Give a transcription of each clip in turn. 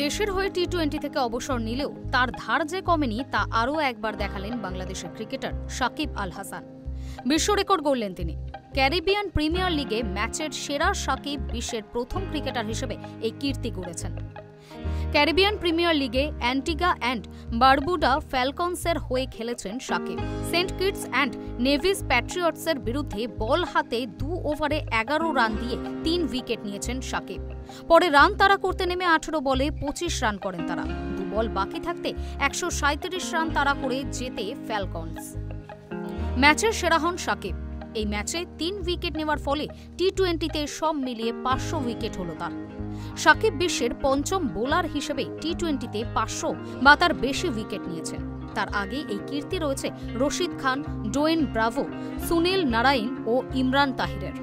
দেশের হয়ে টি-20 থেকে অবসর নিলেও তার ধার যে কমেনি তা আরও একবার দেখালেন বাংলাদেশের ক্রিকেটার সাকিব আল হাসান। বিশ্ব রেকর্ড গড়লেন তিনি। ক্যারিবিয়ান প্রিমিয়ার লিগে ম্যাচের সেরা সাকিব বিশ্বের প্রথম ক্রিকেটার হিসেবে এই কীর্তি গড়েছেন। ক্যারিবিয়ান প্রিমিয়ার লিগে অ্যান্টিগা অ্যান্ড বারবুডা ফ্যালকনসের হয়ে খেলেছেন Shakib. Saint Kitts and Nevis প্যাট্রিয়টসের বিরুদ্ধে বল হাতে 2 ওভারে 11 রান দিয়ে 3 উইকেট নিয়েছেন সাকিব। পরে রান তাড়া করতে নেমে 18 বলে 25 রান করেন তারা। 2 বল বাকি থাকতে 137 রান তাড়া করে জেতে ফ্যালকনস। ম্যাচের সেরা হন সাকিব। এই ম্যাচে 3 উইকেট নেওয়ার ফলে টি-20তে সব মিলিয়ে 500 উইকেট হল তার। সাকিব বিশ্বের পঞ্চম বোলার হিসেবে টি-20তে 500 বা তার বেশি উইকেট নিয়েছেন। তার আগে এই কীর্তি রয়েছে Rashid Khan, Dwayne Bravo, Sunil Narine ও ইমরান তাহিরের।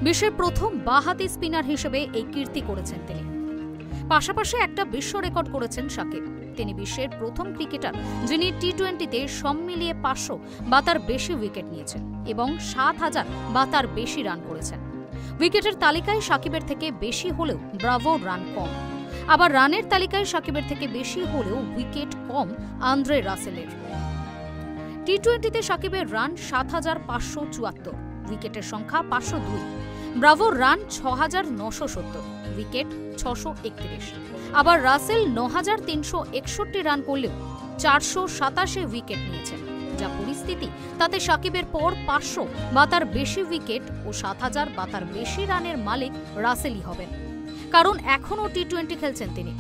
বিশ্বের প্রথম বাঁহাতি স্পিনার হিসেবে এই কীর্তি করেছেন তিনি। পাশাপাশি একটা বিশ্ব রেকর্ড করেছেন সাকিব। তিনি বিশ্বের প্রথম ক্রিকেটার যিনি টি-20তে সব মিলিয়ে 500 বা তার বেশি উইকেট নিয়েছেন এবং 7000 বা তার বেশি রান করেছেন। উইকেটের তালিকায় সাকিবের থেকে বেশি হলেও ব্রাভোর রান কম। আবার রানের তালিকায় সাকিবের থেকে বেশি হলেও উইকেট কম আন্দ্রে রাসেলের। টি-20তে সাকিবের রান 7574, উইকেটের সংখ্যা 502। ব্রাভোর রান 6970, উইকেট 631। আবার রাসেল 9361 রান করলেও 487 উইকেট নিয়েছেন। যা পরিস্থিতি তাতে সাকিবের পর 500 বা তার বেশি উইকেট ও 7000 বা তার বেশি রানের মালিক রাসেলই হবেন, কারণ এখনও টি-20 খেলছেন তিনি।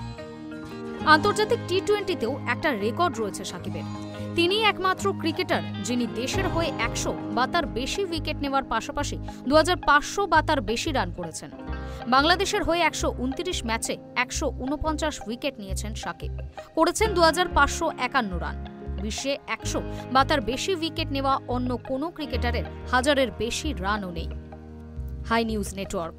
আন্তর্জাতিক টি-20তেও একটা রেকর্ড রয়েছে সাকিবের। তিনি একমাত্র ক্রিকেটার যিনি দেশের হয়ে 100 বা তার বেশি উইকেট নেওয়ার পাশাপাশি 2500 বা তার বেশি রান করেছেন। বাংলাদেশের হয়ে 129 ম্যাচে 149 উইকেট নিয়েছেন সাকিব, করেছেন 2551 রান। বিশ্বে 100 বা তার বেশি উইকেট নেওয়া অন্য কোনো ক্রিকেটারের 1000-এর বেশি রানও নেই। Hi news network.